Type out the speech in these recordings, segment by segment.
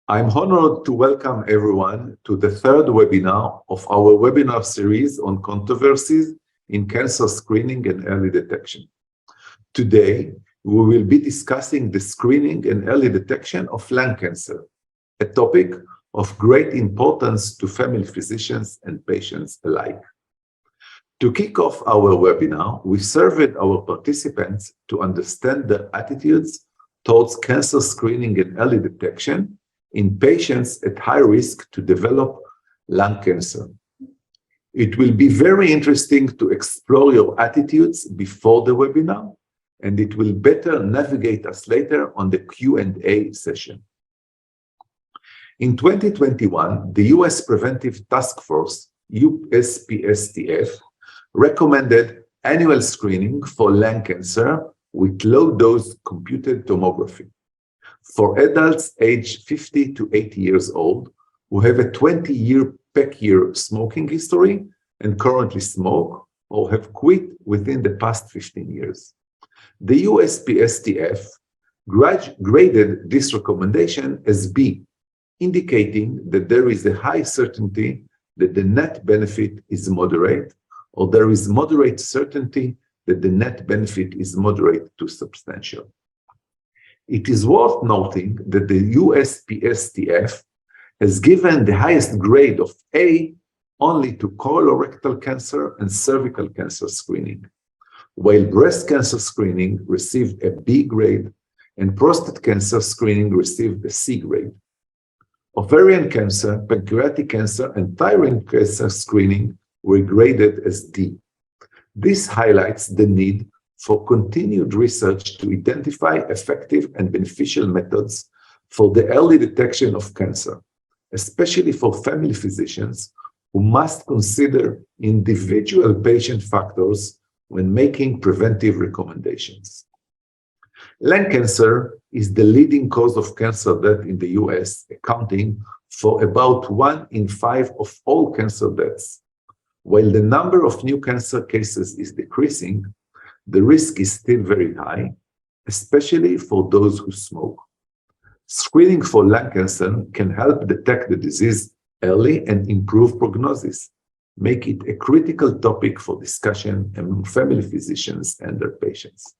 I'm honored to welcome everyone to the third webinar of our webinar series on controversies in cancer screening and early detection. Today, we will be discussing the screening and early detection of lung cancer, a topic of great importance to family physicians and patients alike. To kick off our webinar, we surveyed our participants to understand their attitudes towards cancer screening and early detection in patients at high risk to develop lung cancer. It will be very interesting to explore your attitudes before the webinar, and it will better navigate us later on the Q&A session. In 2021, the US Preventive Task Force, USPSTF, recommended annual screening for lung cancer with low-dose computed tomography for adults aged 50 to 80 years old who have a 20-year per-year smoking history and currently smoke or have quit within the past 15 years. The USPSTF graded this recommendation as B, indicating that there is a high certainty that the net benefit is moderate, or there is moderate certainty that the net benefit is moderate to substantial. It is worth noting that the USPSTF has given the highest grade of A only to colorectal cancer and cervical cancer screening, while breast cancer screening received a B grade and prostate cancer screening received a C grade. Ovarian cancer, pancreatic cancer, and thyroid cancer screening were graded as D. This highlights the need for continued research to identify effective and beneficial methods for the early detection of cancer, especially for family physicians who must consider individual patient factors when making preventive recommendations. Lung cancer is the leading cause of cancer death in the US, accounting for about 1 in 5 of all cancer deaths. While the number of new cancer cases is decreasing, the risk is still very high, especially for those who smoke. Screening for lung cancer can help detect the disease early and improve prognosis, make it a critical topic for discussion among family physicians and their patients.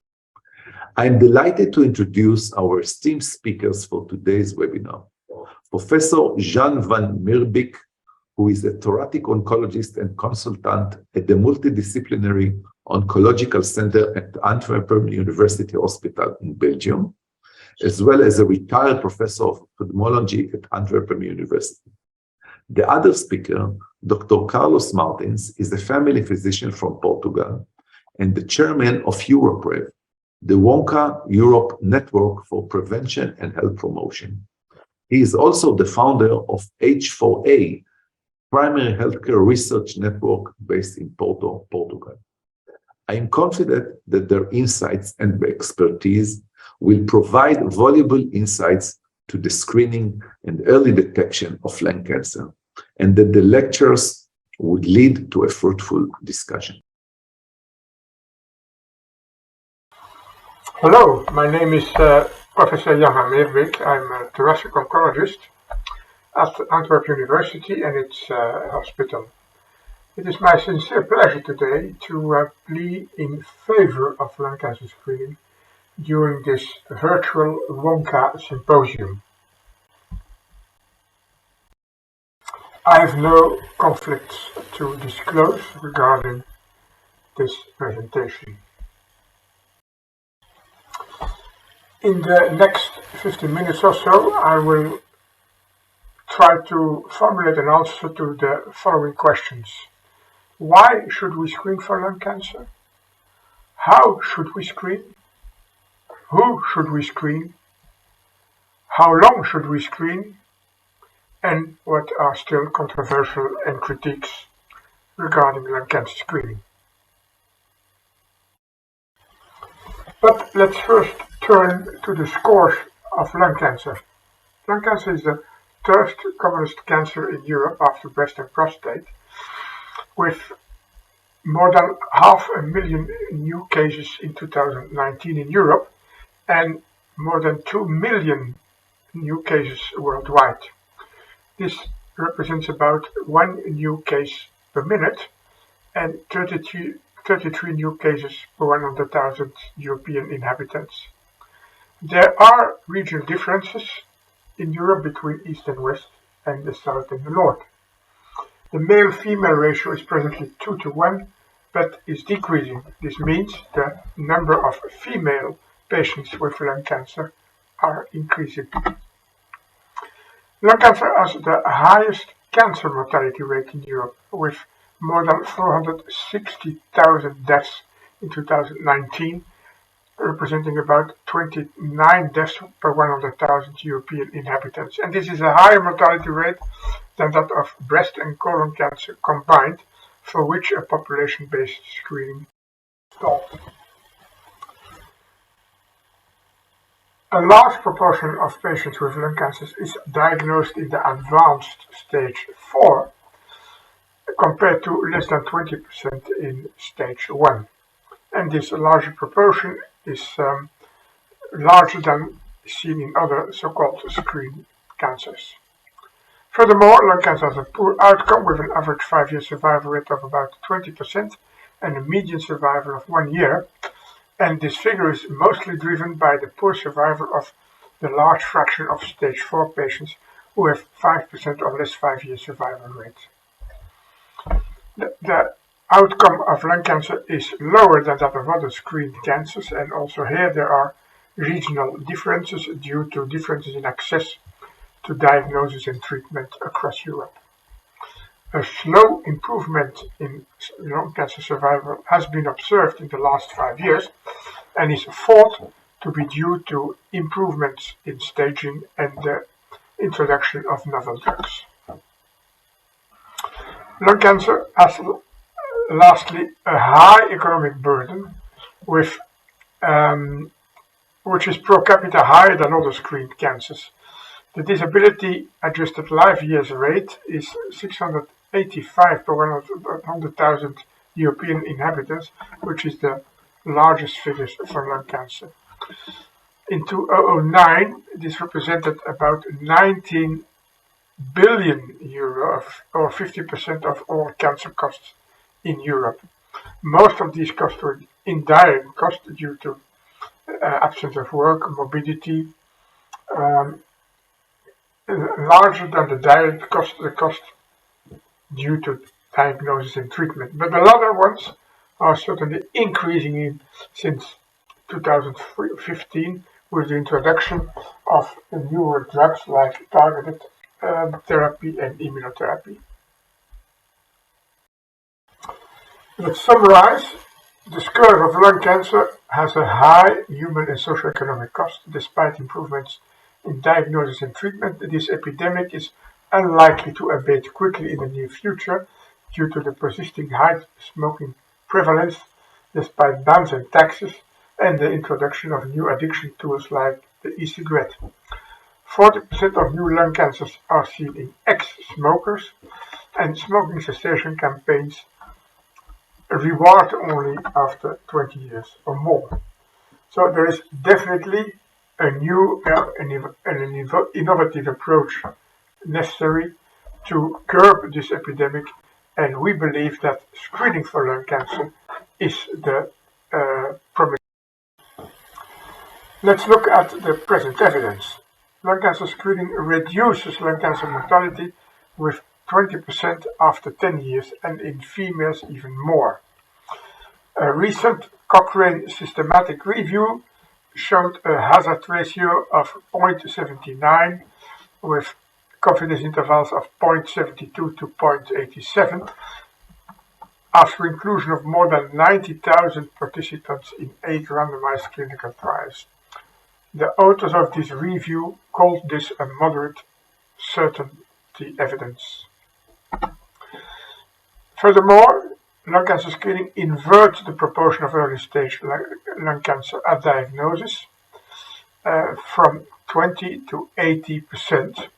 I'm delighted to introduce our esteemed speakers for today's webinar. Professor Jan van Meerbeke, who is a thoracic oncologist and consultant at the Multidisciplinary Oncological Center at Antwerp University Hospital in Belgium, as well as a retired professor of ophthalmology at Antwerp University. The other speaker, Dr. Carlos Martins, is a family physician from Portugal and the chairman of EuroPrev, the Wonka Europe Network for Prevention and Health Promotion. He is also the founder of H4A, Primary Healthcare Research Network based in Porto, Portugal. I am confident that their insights and expertise will provide valuable insights to the screening and early detection of lung cancer, and that the lectures would lead to a fruitful discussion. Hello, my name is Professor Jan van Meerbeke. I'm a thoracic oncologist at Antwerp University and its hospital. It is my sincere pleasure today to plead in favor of lung cancer screening during this virtual Wonka symposium. I have no conflicts to disclose regarding this presentation. In the next 15 minutes or so, I will try to formulate an answer to the following questions. Why should we screen for lung cancer? How should we screen? Who should we screen? How long should we screen? And what are still controversial and critiques regarding lung cancer screening? But let's first turn to the scourge of lung cancer. Lung cancer is the third commonest cancer in Europe after breast and prostate, with more than 500,000 new cases in 2019 in Europe and more than 2 million new cases worldwide. This represents about 1 new case per minute and 33 new cases per 100,000 European inhabitants. There are regional differences in Europe between East and West and the South and the North. The male-female ratio is presently 2 to 1, but is decreasing. This means the number of female patients with lung cancer are increasing. Lung cancer has the highest cancer mortality rate in Europe, with more than 460,000 deaths in 2019, representing about 29 deaths per 100,000 European inhabitants. And this is a higher mortality rate than that of breast and colon cancer combined, for which a population-based screening is installed. A large proportion of patients with lung cancer is diagnosed in the advanced stage 4, compared to less than 20% in stage 1. And this larger proportion is larger than seen in other so-called screen cancers. Furthermore, lung cancer has a poor outcome with an average 5-year survival rate of about 20% and a median survival of 1 year. And this figure is mostly driven by the poor survival of the large fraction of stage 4 patients who have 5% or less 5-year survival rate. The outcome of lung cancer is lower than that of other screened cancers, and also here there are regional differences due to differences in access to diagnosis and treatment across Europe. A slow improvement in lung cancer survival has been observed in the last 5 years and is thought to be due to improvements in staging and the introduction of novel drugs. Lung cancer has lastly a high economic burden, which is per capita higher than other screened cancers. The disability-adjusted life years rate is 685 per 100,000 European inhabitants, which is the largest figures for lung cancer. In 2009, this represented about 19 billion euro, or 50% of all cancer costs in Europe. Most of these costs were indirect costs due to absence of work, morbidity, larger than the direct cost, the cost due to diagnosis and treatment. But the latter ones are certainly increasing since 2015 with the introduction of newer drugs like targeted therapy and immunotherapy. Let's summarize. The scourge of lung cancer has a high human and socio-economic cost. Despite improvements in diagnosis and treatment, this epidemic is unlikely to abate quickly in the near future due to the persisting high smoking prevalence, despite bans and taxes, and the introduction of new addiction tools like the e-cigarette. 40% of new lung cancers are seen in ex-smokers, and smoking cessation campaigns reward only after 20 years or more. So there is definitely a new and innovative approach necessary to curb this epidemic, and we believe that screening for lung cancer is the promise. Let's look at the present evidence. Lung cancer screening reduces lung cancer mortality with 20% after 10 years, and in females even more. A recent Cochrane systematic review showed a hazard ratio of 0.79 with confidence intervals of 0.72 to 0.87 after inclusion of more than 90,000 participants in 8 randomized clinical trials. The authors of this review called this a moderate certainty evidence. Furthermore, lung cancer screening inverts the proportion of early-stage lung cancer at diagnosis from 20 to 80%.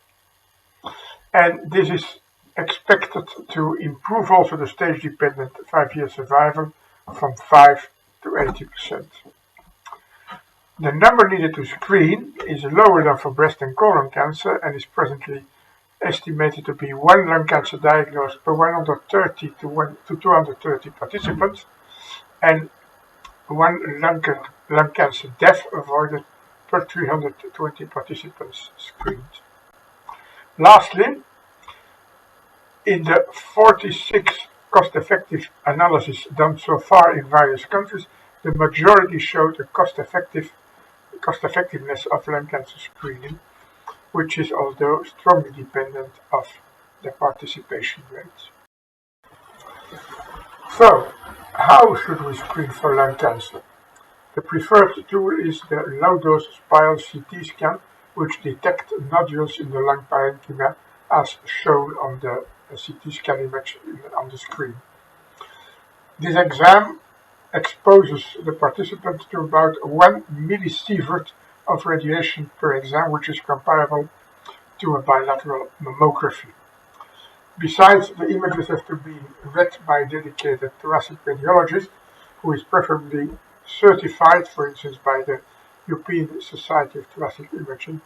And this is expected to improve also the stage-dependent 5-year survival from 5 to 80%. The number needed to screen is lower than for breast and colon cancer and is presently estimated to be one lung cancer diagnosed per 130 to 230 participants and one lung cancer death avoided per 320 participants screened. Lastly, in the 46 cost-effective analyses done so far in various countries, the majority showed a cost-effectiveness of lung cancer screening, which is although strongly dependent of the participation rates. So, how should we screen for lung cancer? The preferred tool is the low-dose spiral CT scan, which detects nodules in the lung parenchyma as shown on the CT scan image on the screen. This exam exposes the participant to about 1 millisievert of radiation per exam, which is comparable to a bilateral mammography. Besides, the images have to be read by a dedicated thoracic radiologist who is preferably certified, for instance, by the European Society of Thoracic Imaging.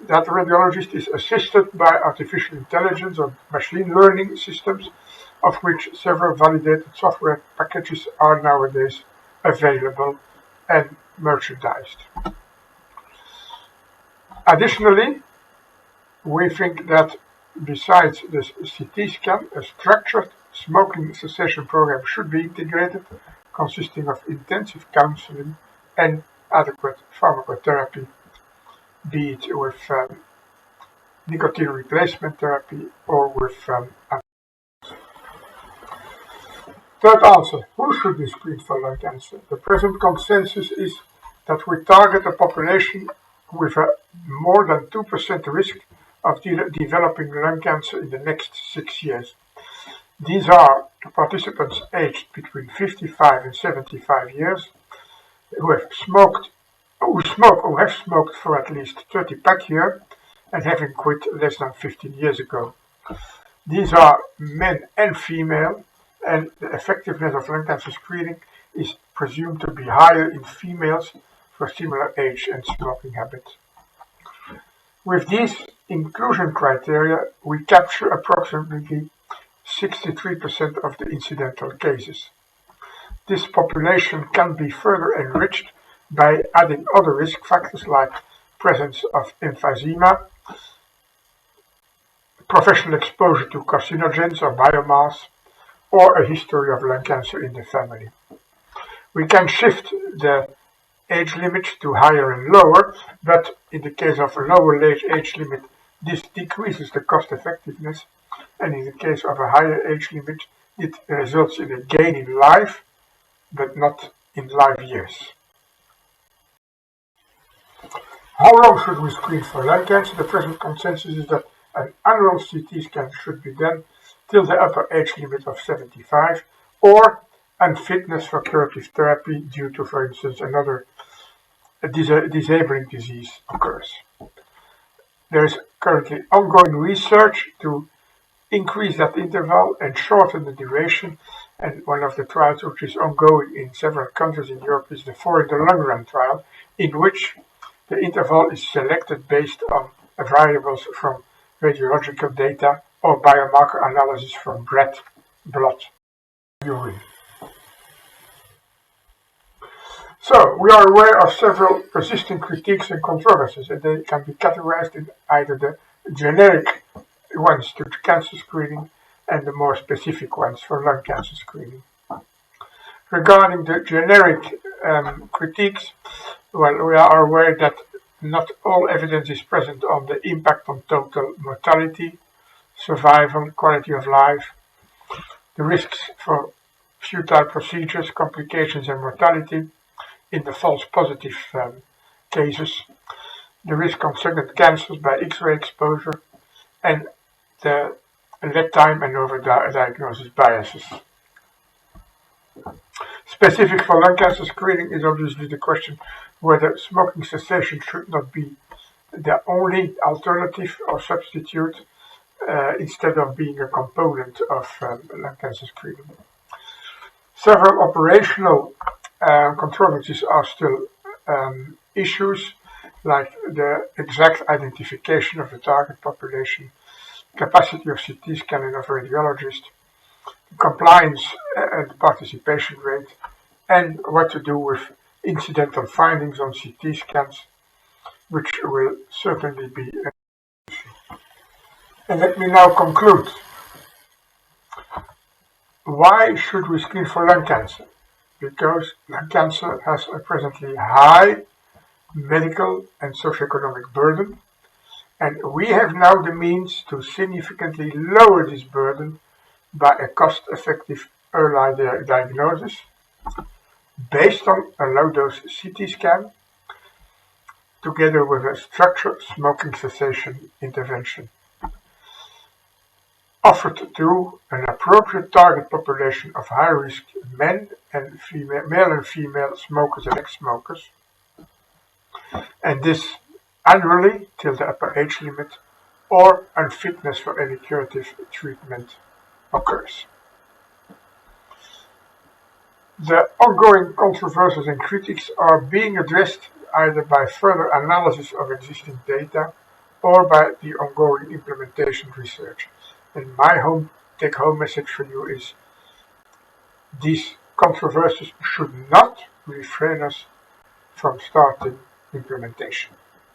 That radiologist is assisted by artificial intelligence or machine learning systems, of which several validated software packages are nowadays available and merchandised. Additionally, we think that besides the CT scan, a structured smoking cessation program should be integrated, consisting of intensive counseling and adequate pharmacotherapy, be it with nicotine replacement therapy or with Third answer, who should be screened for lung cancer? The present consensus is that we target a population with a more than 2% risk of developing lung cancer in the next 6 years. These are participants aged between 55 and 75 years who have smoked for at least 30 pack year and having quit less than 15 years ago. These are men and female, and the effectiveness of lung cancer screening is presumed to be higher in females for similar age and smoking habits. With these inclusion criteria, we capture approximately 63% of the incidental cases. This population can be further enriched by adding other risk factors like presence of emphysema, professional exposure to carcinogens or biomass, or a history of lung cancer in the family. We can shift the age limit to higher and lower, but in the case of a lower age limit, this decreases the cost effectiveness, and in the case of a higher age limit, it results in a gain in life, but not in life years. How long should we screen for lung cancer? The present consensus is that an annual CT scan should be done till the upper age limit of 75, or unfitness for curative therapy due to, for instance, another disabling disease occurs. There is currently ongoing research to increase that interval and shorten the duration, and one of the trials which is ongoing in several countries in Europe is the 4 in the Long Run trial, in which the interval is selected based on variables from radiological data or biomarker analysis from blood, urine. So, we are aware of several persistent critiques and controversies, and they can be categorized in either the generic ones to cancer screening and the more specific ones for lung cancer screening. Regarding the generic critiques, well, we are aware that not all evidence is present on the impact on total mortality, survival, quality of life, the risks for futile procedures, complications and mortality in the false positive cases, the risk on second cancers by X-ray exposure, and the lead time and overdiagnosis biases. Specific for lung cancer screening is obviously the question whether smoking cessation should not be the only alternative or substitute instead of being a component of lung cancer screening. Several operational controversies are still issues like the exact identification of the target population, capacity of CT scanning of radiologists, compliance and participation rate, and what to do with incidental findings on CT scans, which will certainly be. And let me now conclude. Why should we screen for lung cancer? Because lung cancer has a presently high medical and socioeconomic burden, and we have now the means to significantly lower this burden by a cost-effective early diagnosis based on a low-dose CT scan together with a structured smoking cessation intervention offered to an appropriate target population of high-risk male and female smokers and ex-smokers, and this annually till the upper age limit or unfitness for any curative treatment occurs. The ongoing controversies and critics are being addressed either by further analysis of existing data or by the ongoing implementation research. And my take-home message for you is these controversies should not refrain us from starting implementation.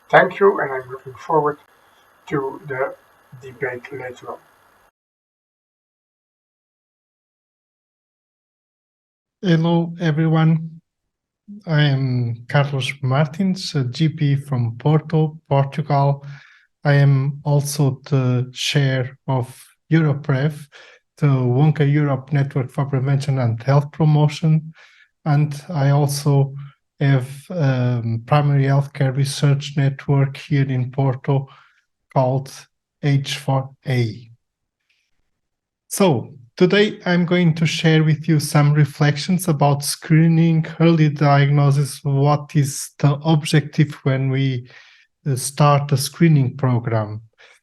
Thank you, and I'm looking forward to the debate later on. Hello, everyone. I am Carlos Martins, a GP from Porto, Portugal. I am also the chair of EuroPrev, the Wonka Europe Network for Prevention and Health Promotion, and I also have a primary healthcare research network here in Porto called H4A. So, today I'm going to share with you some reflections about screening, early diagnosis, what is the objective when we start a screening program.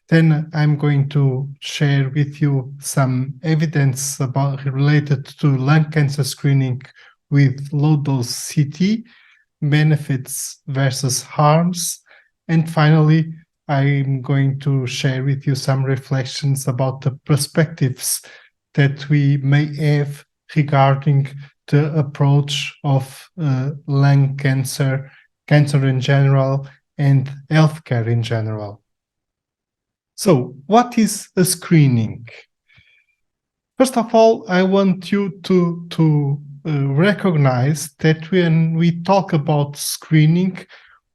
Then I'm going to share with you some evidence related to lung cancer screening with low-dose CT, benefits versus harms. And finally, I'm going to share with you some reflections about the perspectives that we may have regarding the approach of lung cancer, cancer in general, and healthcare in general. So, what is a screening? First of all, I want you to recognize that when we talk about screening,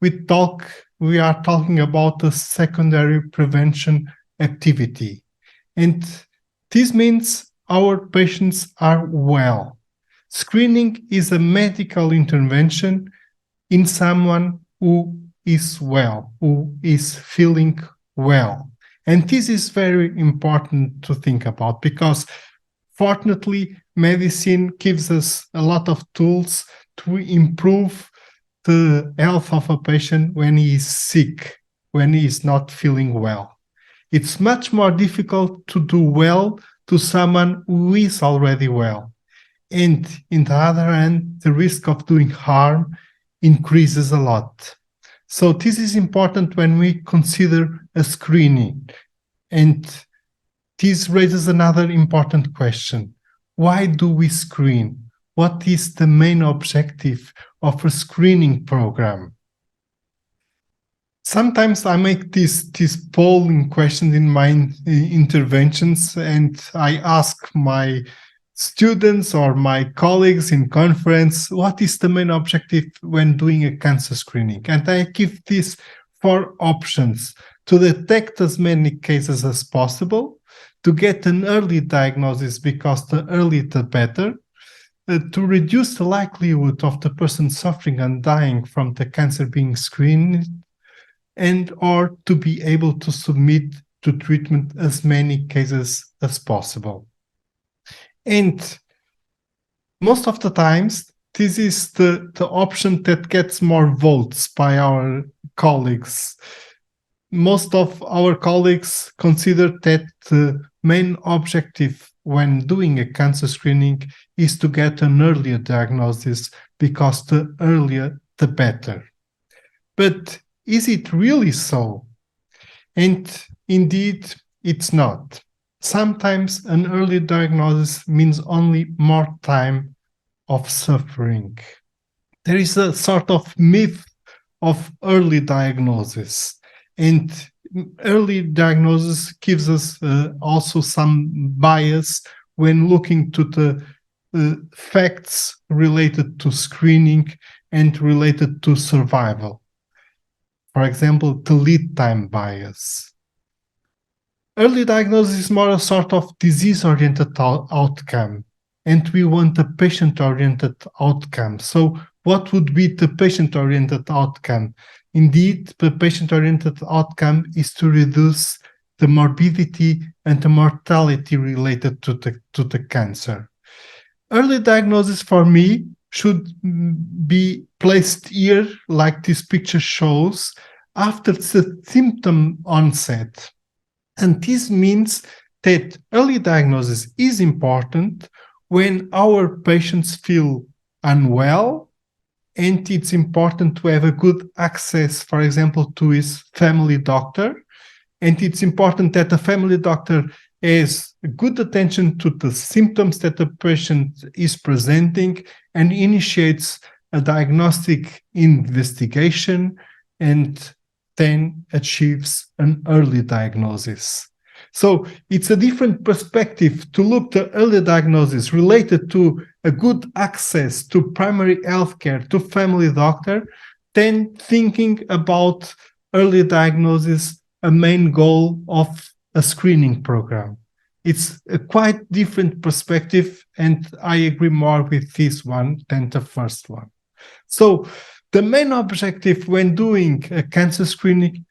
we are talking about a secondary prevention activity. And this means our patients are well. Screening is a medical intervention in someone who is well, who is feeling well. And this is very important to think about because fortunately, medicine gives us a lot of tools to improve the health of a patient when he is sick, when he is not feeling well. It's much more difficult to do well to someone who is already well. And in the other hand, the risk of doing harm increases a lot. So this is important when we consider a screening. And this raises another important question. Why do we screen? What is the main objective of a screening program? Sometimes I make these polling questions in my interventions, and I ask my students or my colleagues in conference, what is the main objective when doing a cancer screening? And I give these 4 options: to detect as many cases as possible, to get an early diagnosis because the earlier the better, to reduce the likelihood of the person suffering and dying from the cancer being screened, and or to be able to submit to treatment as many cases as possible. And most of the times, this is the option that gets more votes by our colleagues. Most of our colleagues consider that the main objective when doing a cancer screening is to get an earlier diagnosis, because the earlier the better. But is it really so? And indeed, it's not. Sometimes an early diagnosis means only more time of suffering. There is a sort of myth of early diagnosis, and early diagnosis gives us also some bias when looking to the facts related to screening and related to survival. For example, the lead time bias. Early diagnosis is more a sort of disease-oriented outcome, and we want a patient-oriented outcome. So what would be the patient-oriented outcome? Indeed, the patient-oriented outcome is to reduce the morbidity and the mortality related to the cancer. Early diagnosis for me should be placed here, like this picture shows, after the symptom onset. And this means that early diagnosis is important when our patients feel unwell, and it's important to have a good access, for example, to his family doctor. And it's important that the family doctor has good attention to the symptoms that the patient is presenting and initiates a diagnostic investigation and then achieves an early diagnosis. So it's a different perspective to look at early diagnosis related to a good access to primary healthcare, to family doctor, than thinking about early diagnosis, a main goal of a screening program. It's a quite different perspective, and I agree more with this one than the first one. So the main objective when doing a cancer screening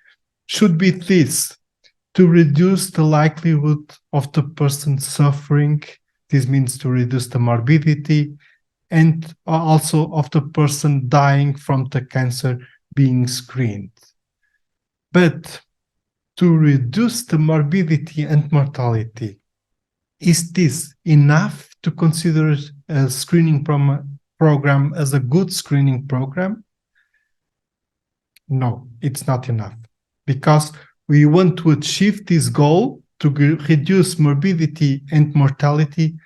should be this: to reduce the likelihood of the person suffering. This means to reduce the morbidity, and also of the person dying from the cancer being screened. But to reduce the morbidity and mortality, is this enough to consider a screening program as a good screening program? No, it's not enough, because we want to achieve this goal to reduce morbidity and mortality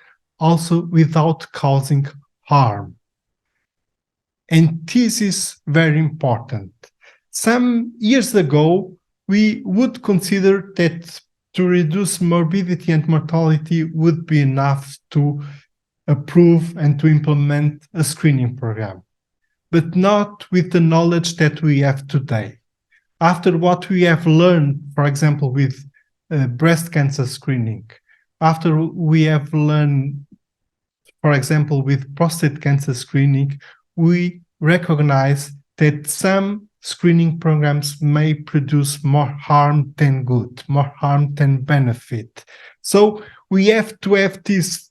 also without causing harm. And this is very important. Some years ago, we would consider that to reduce morbidity and mortality would be enough to approve and to implement a screening program, but not with the knowledge that we have today. After what we have learned, for example, with breast cancer screening, after we have learned, for example, with prostate cancer screening, we recognize that some screening programs may produce more harm than good, more harm than benefit. So we have to have this,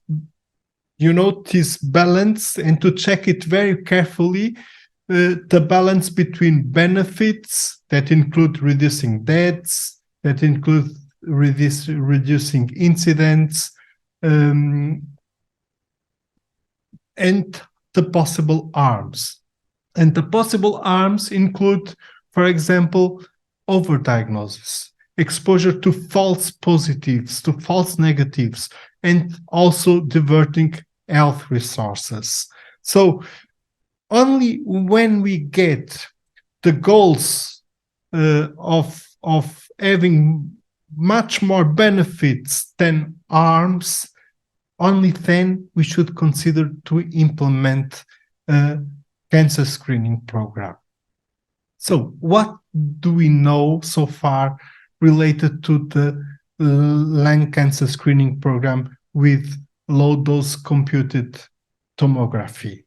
this balance, and to check it very carefully, the balance between benefits that include reducing deaths, that include reducing incidents, and the possible harms. And the possible harms include, for example, overdiagnosis, exposure to false positives, to false negatives, and also diverting health resources. So only when we get the goals of having much more benefits than harms, only then we should consider to implement a cancer screening program. So what do we know so far related to the lung cancer screening program with low-dose computed tomography?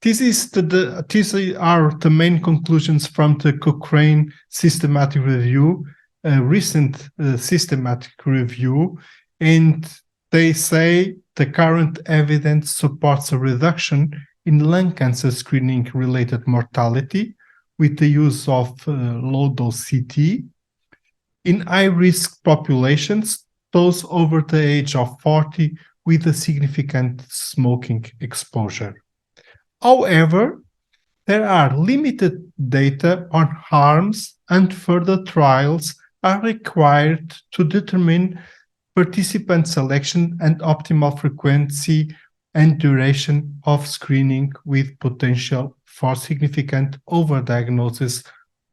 These are the main conclusions from the Cochrane systematic review, a recent systematic review, and they say the current evidence supports a reduction in lung cancer screening related mortality with the use of low-dose CT in high-risk populations, those over the age of 40 with a significant smoking exposure. However, there are limited data on harms, and further trials are required to determine participant selection and optimal frequency and duration of screening with potential for significant overdiagnosis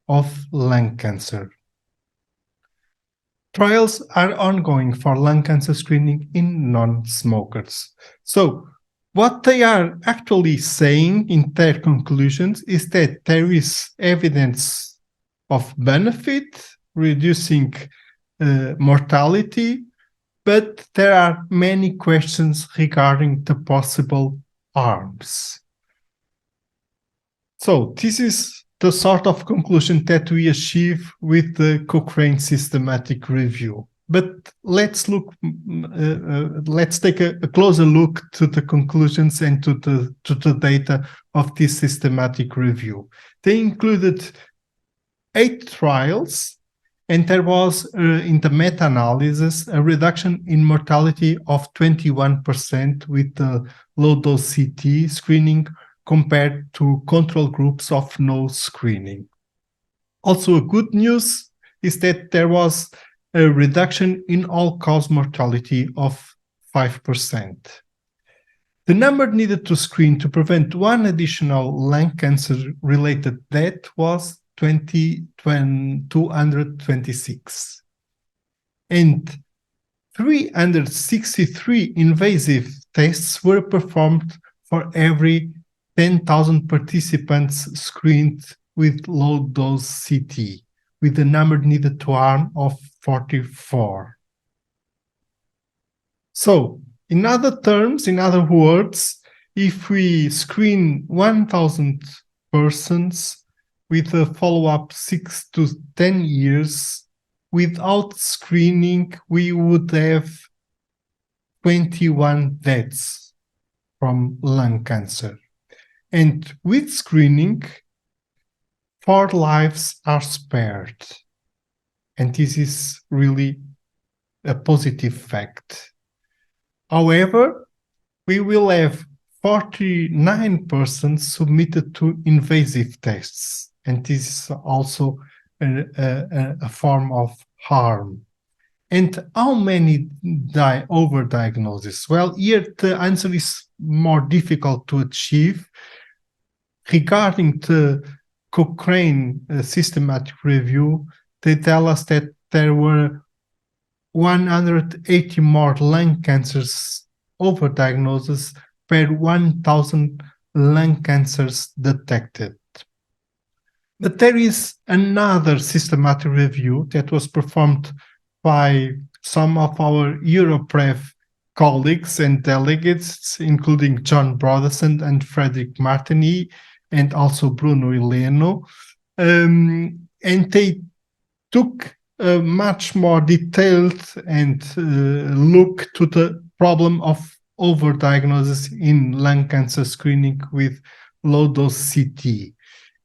of lung cancer. Trials are ongoing for lung cancer screening in non-smokers. So, what they are actually saying in their conclusions is that there is evidence of benefit, reducing mortality, but there are many questions regarding the possible harms. So this is the sort of conclusion that we achieve with the Cochrane systematic review. But let's take a closer look to the conclusions and to the data of this systematic review. They included 8 trials, and there was, in the meta-analysis, a reduction in mortality of 21% with the low-dose CT screening compared to control groups of no screening. Also, good news is that there was a reduction in all-cause mortality of 5%. The number needed to screen to prevent one additional lung cancer-related death was 226. And 363 invasive tests were performed for every 10,000 participants screened with low-dose CT, with the number needed to harm of 44. So, in other terms, in other words, if we screen 1,000 persons with a follow-up 6 to 10 years, without screening, we would have 21 deaths from lung cancer. And with screening, 4 lives are spared. And this is really a positive fact. However, we will have 49 persons submitted to invasive tests. And this is also a form of harm. And how many die overdiagnosis? Well, here the answer is more difficult to achieve. Regarding the Cochrane systematic review, they tell us that there were 180 more lung cancers overdiagnosis per 1,000 lung cancers detected. But there is another systematic review that was performed by some of our Europrev colleagues and delegates, including John Brodersen and Frederic Martini, and also Bruno Ileno. And they took a much more detailed and look to the problem of overdiagnosis in lung cancer screening with low-dose CT.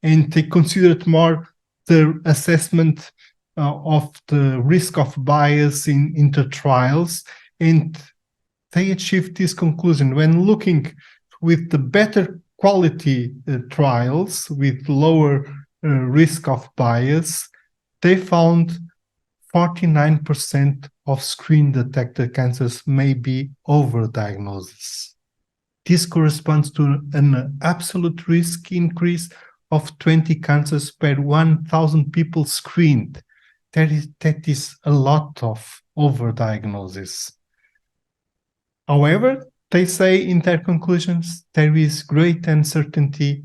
And they considered more the assessment of the risk of bias in the trials, and they achieved this conclusion. When looking with the better quality trials with lower risk of bias, they found 49% of screen-detected cancers may be overdiagnosis. This corresponds to an absolute risk increase of 20 cancers per 1,000 people screened. That is a lot of overdiagnosis. However, they say in their conclusions, there is great uncertainty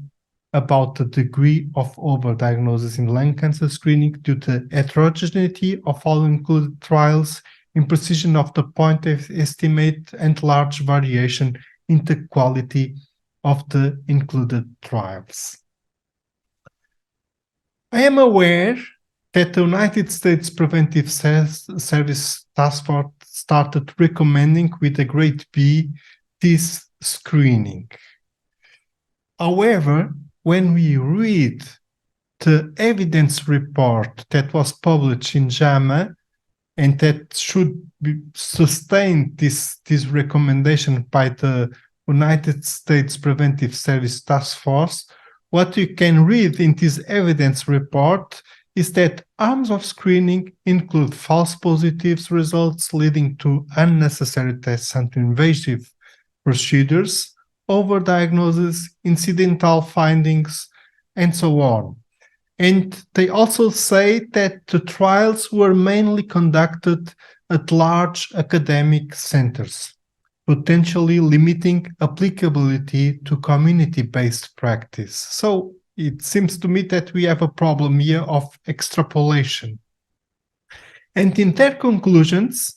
about the degree of overdiagnosis in lung cancer screening due to heterogeneity of all included trials, imprecision of the point estimate, and large variation in the quality of the included trials. I am aware that the United States Preventive Service Task Force started recommending with a grade B this screening. However, when we read the evidence report that was published in JAMA and that should sustain this recommendation by the United States Preventive Service Task Force, what you can read in this evidence report is that arms of screening include false positives results leading to unnecessary tests and invasive procedures, overdiagnosis, incidental findings, and so on. And they also say that the trials were mainly conducted at large academic centers, potentially limiting applicability to community-based practice. So it seems to me that we have a problem here of extrapolation. And in their conclusions,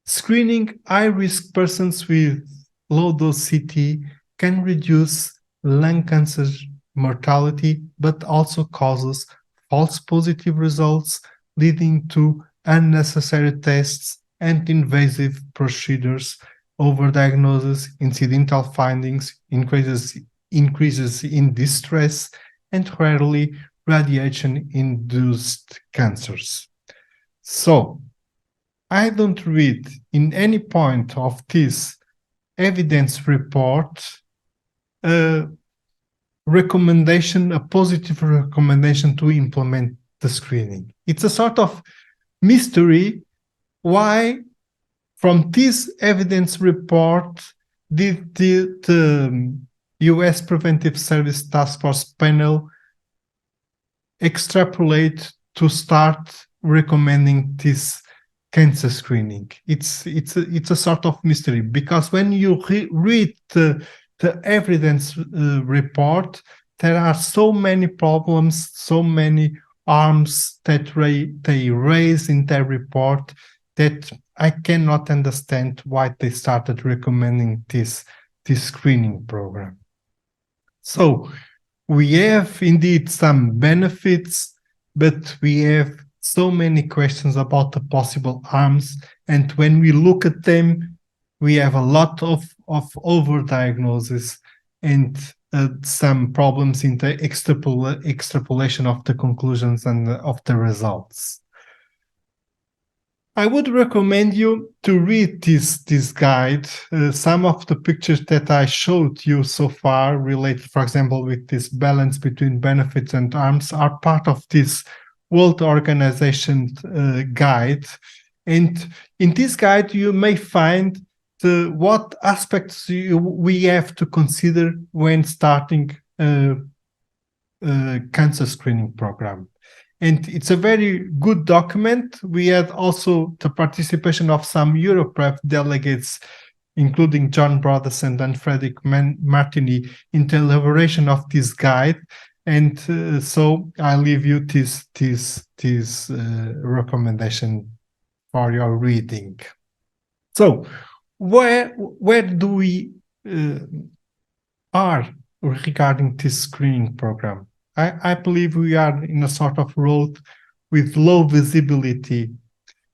screening high-risk persons with low-dose CT can reduce lung cancer mortality, but also causes false positive results, leading to unnecessary tests and invasive procedures, overdiagnosis, incidental findings, increases in distress, and rarely radiation-induced cancers. So, I don't read in any point of this evidence report a positive recommendation to implement the screening. It's a sort of mystery why from this evidence report did the US Preventive Service Task Force panel extrapolate to start recommending this cancer screening. It's a sort of mystery, because when you read the evidence report, there are so many problems, so many arms that they raise in their report that I cannot understand why they started recommending this screening program. So we have indeed some benefits, but we have so many questions about the possible harms, and when we look at them, we have a lot of overdiagnosis and some problems in the extrapolation of the conclusions and of the results. I would recommend you to read this guide. Some of the pictures that I showed you so far related, for example, with this balance between benefits and harms, are part of this World Organization guide. And in this guide, you may find what aspects we have to consider when starting a cancer screening program. And it's a very good document. We had also the participation of some Europref delegates, including John Brothers and Frederick Martini, in the elaboration of this guide. And so I leave you this recommendation for your reading. So where do we are regarding this screening program? I believe we are in a sort of road with low visibility,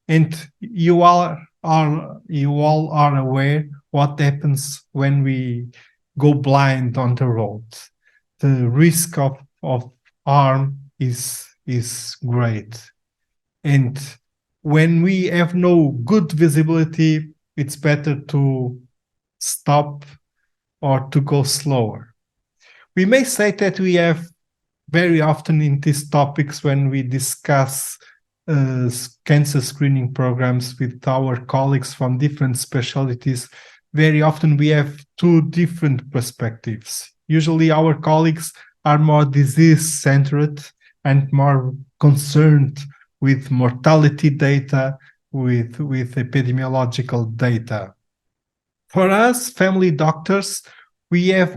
and you all are aware what happens when we go blind on the road. The risk of harm is great, and when we have no good visibility, it's better to stop or to go slower. We may say that we have very often in these topics, when we discuss cancer screening programs with our colleagues from different specialties, very often we have two different perspectives. Usually our colleagues are more disease-centered and more concerned with mortality data, with epidemiological data. For us, family doctors, we have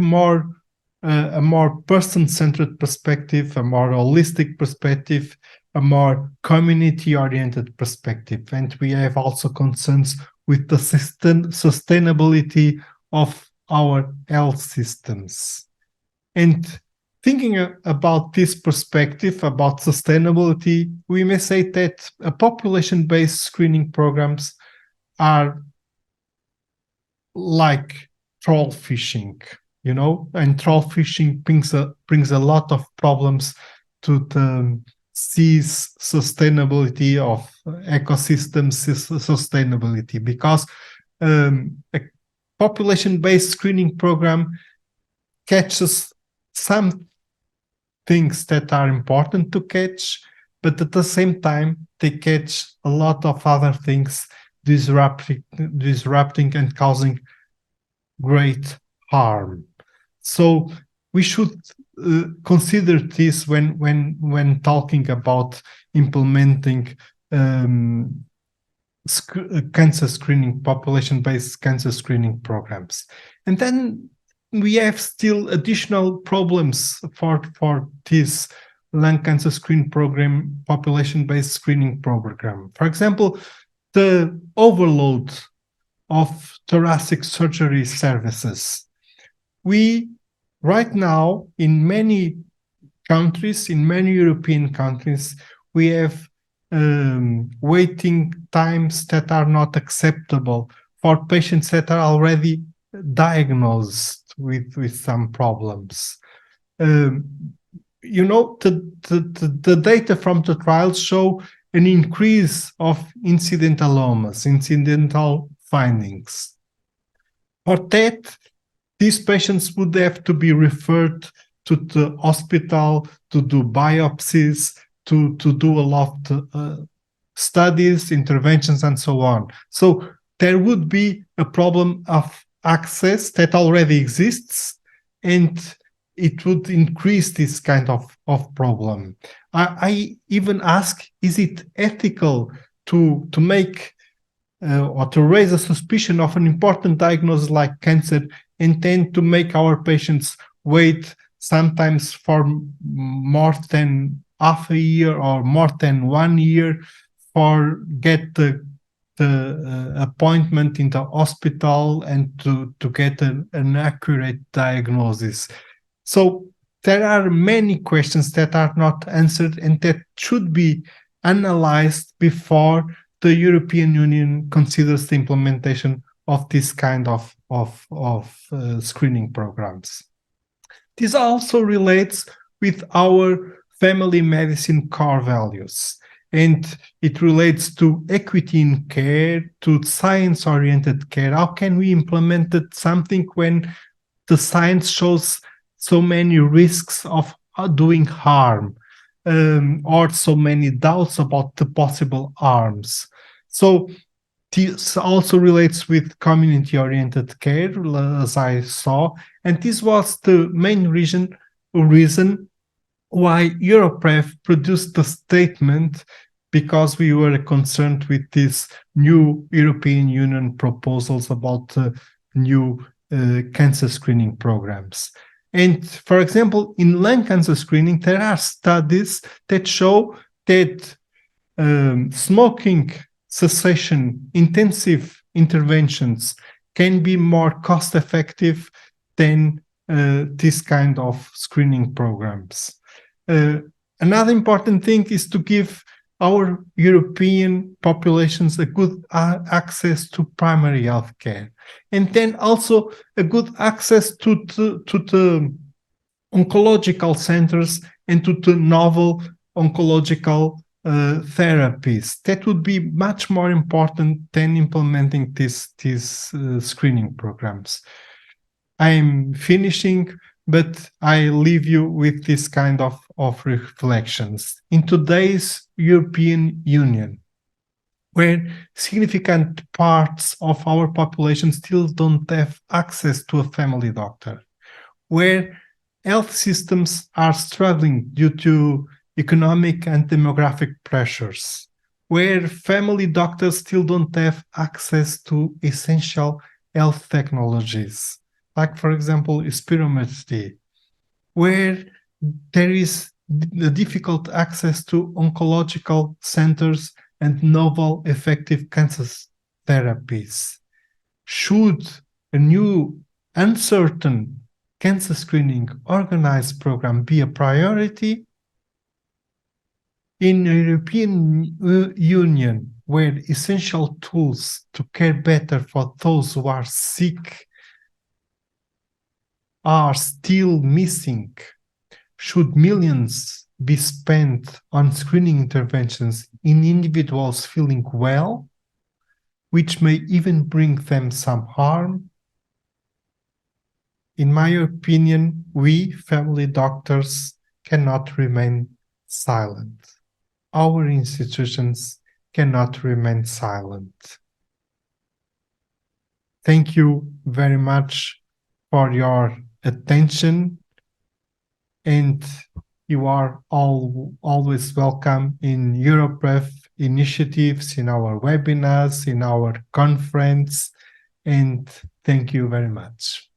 a more person-centered perspective, a more holistic perspective, a more community-oriented perspective. And we have also concerns with the sustainability of our health systems. And thinking about this perspective, about sustainability, we may say that population-based screening programs are like troll fishing. And troll fishing brings a lot of problems to the seas sustainability, of ecosystems sustainability, because a population-based screening program catches some things that are important to catch, but at the same time, they catch a lot of other things, disrupting and causing great harm. So we should consider this when talking about implementing cancer screening, population-based cancer screening programs. And then we have still additional problems for this lung cancer screen program, population-based screening program. For example, the overload of thoracic surgery services. We, right now, in many countries, in many European countries, we have waiting times that are not acceptable for patients that are already diagnosed with some problems. You know, the data from the trials show an increase of incidentalomas, incidental findings. For that, these patients would have to be referred to the hospital to do biopsies, to do a lot of studies, interventions, and so on. So there would be a problem of access that already exists, and it would increase this kind of problem. I even ask, is it ethical to make or to raise a suspicion of an important diagnosis like cancer and then to make our patients wait sometimes for more than half a year or more than 1 year for get the appointment in the hospital and to get an accurate diagnosis. So there are many questions that are not answered and that should be analyzed before the European Union considers the implementation of this kind of screening programs. This also relates with our family medicine core values, and it relates to equity in care, to science-oriented care. How can we implement something when the science shows so many risks of doing harm, or so many doubts about the possible harms? So this also relates with community-oriented care, as I saw, and this was the main reason why Europrev produced the statement, because we were concerned with these new European Union proposals about new cancer screening programs. And for example, in lung cancer screening, there are studies that show that smoking cessation intensive interventions can be more cost effective than this kind of screening programs. Another important thing is to give our European populations a good access to primary health care, and then also a good access to the oncological centers and to the novel oncological therapies. That would be much more important than implementing these screening programs. I'm finishing, but I leave you with this kind of reflections. In today's European Union, where significant parts of our population still don't have access to a family doctor, where health systems are struggling due to economic and demographic pressures, where family doctors still don't have access to essential health technologies, like, for example, spirometry, where there is the difficult access to oncological centers and novel effective cancer therapies. Should a new uncertain cancer screening organized program be a priority? In the European Union, where essential tools to care better for those who are sick are still missing, should millions be spent on screening interventions in individuals feeling well, which may even bring them some harm? In my opinion, we family doctors cannot remain silent. Our institutions cannot remain silent. Thank you very much for your attention, and you are all always welcome in EuroPref initiatives, in our webinars, in our conference, and thank you very much.